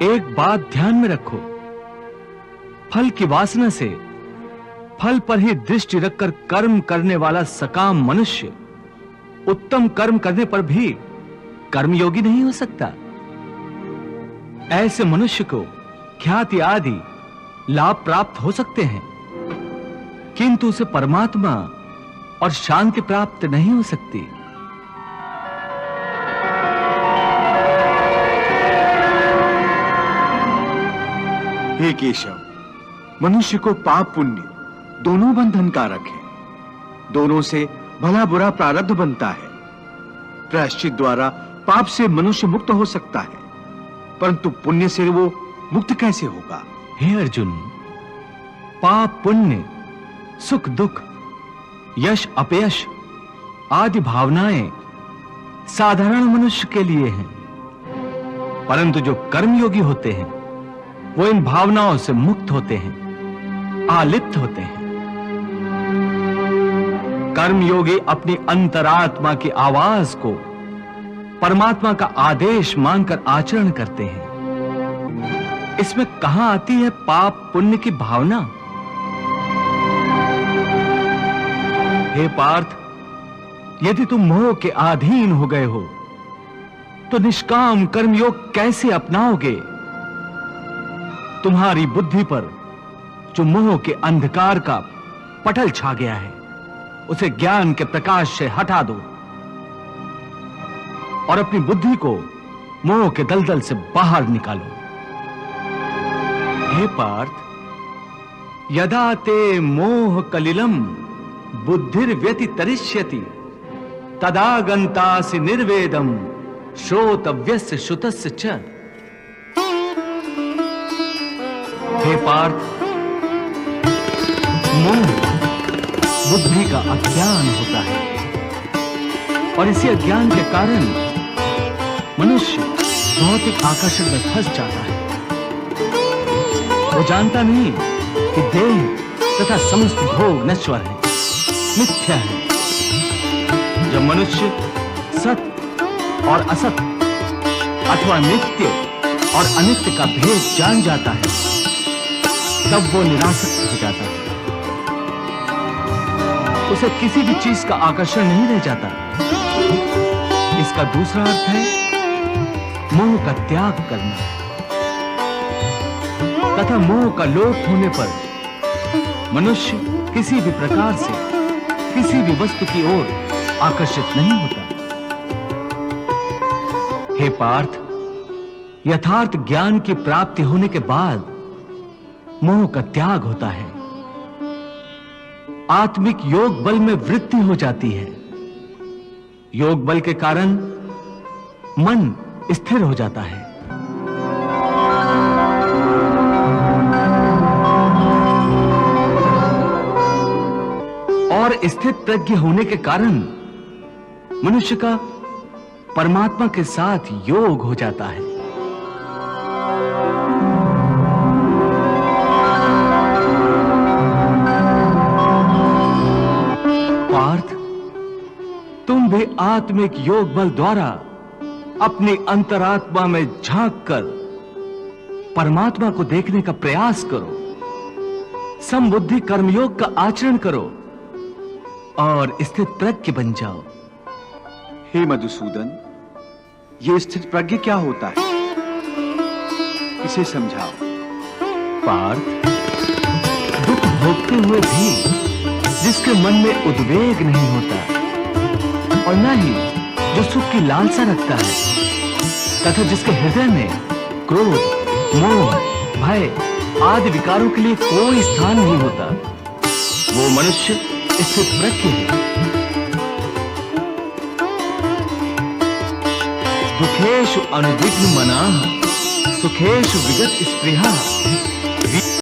एक बात ध्यान में रखो, फल की वासना से फल पर ही दृष्टि रखकर कर्म करने वाला सकाम मनुष्य उत्तम कर्म करने पर भी कर्मयोगी नहीं हो सकता। ऐसे मनुष्य को ख्याति आदि लाभ प्राप्त हो सकते हैं, किंतु उसे परमात्मा और शांति प्राप्त नहीं हो सकती। हे केशव, मनुष्य को पाप पुण्य दोनों बंधन कारक है। दोनों से भला बुरा प्रारब्ध बनता है। प्रायश्चित द्वारा पाप से मनुष्य मुक्त हो सकता है, परंतु पुण्य से वो मुक्त कैसे होगा? हे अर्जुन, पाप पुण्य, सुख दुख, यश अपयश आदि भावनाएं साधारण मनुष्य के लिए हैं, परंतु जो कर्मयोगी होते हैं वो इन भावनाओं से मुक्त होते हैं, आलिप्त होते हैं। कर्मयोगी अपनी अंतरात्मा की आवाज को परमात्मा का आदेश मानकर आचरण करते हैं। इसमें कहां आती है पाप पुण्य की भावना? हे पार्थ, यदि तुम मोह के अधीन हो गए हो तो निष्काम कर्मयोग कैसे अपनाओगे? तुम्हारी बुद्धि पर जो मोह के अंधकार का पटल छा गया है, उसे ज्ञान के प्रकाश से हटा दो और अपनी बुद्धि को मोह के दलदल से बाहर निकालो। हे पार्थ, यदा ते मोह कलिलम बुद्धिर्व्यतितरिष्यति तदा गन्तासि निर्वेदम श्रोतव्यस्य श्रुतस्य च। हे पार्थ, मोह बुद्धि का अज्ञान होता है और इसी अज्ञान के कारण मनुष्य भौतिक आकर्षण में फंस जाता है। वो जानता नहीं कि देह तथा समस्त भोग नश्वर है, मिथ्या है। जब मनुष्य सत्य और असत अथवा नित्य और अनित्य का भेद जान जाता है, तब वो निरासक्त हो जाता है। उसे किसी भी चीज का आकर्षण नहीं रह जाता। इसका दूसरा अर्थ है मोह का त्याग करना तथा मोह का लोप होने पर मनुष्य किसी भी प्रकार से किसी भी वस्तु की ओर आकर्षित नहीं होता। हे पार्थ, यथार्थ ज्ञान की प्राप्ति होने के बाद मोह का त्याग होता है। आत्मिक योग बल में वृद्धि हो जाती है। योग बल के कारण मन स्थिर हो जाता है। और स्थित प्रज्ञ होने के कारण मनुष्य का परमात्मा के साथ योग हो जाता है। पार्थ, तुम भी आत्मिक योग बल द्वारा अपनी अंतरात्मा में झांककर परमात्मा को देखने का प्रयास करो। समबुद्धि कर्मयोग का आचरण करो और स्थित प्रज्ञ बन जाओ। हे मधुसूदन, ये स्थित प्रज्ञ क्या होता है? इसे समझाओ। पार्थ, दुख भोगते हुए भी जिसके मन में उद्वेग नहीं होता और न ही जो सुख की लालसा रखता है तथा जिसके हृदय में क्रोध, मोह, भय आदि विकारों के लिए कोई स्थान नहीं होता, वो मनुष्य स्थित प्रज्ञ है। दुखेषु अनुद्विग्न मनाः सुखेषु विगत स्पृहा।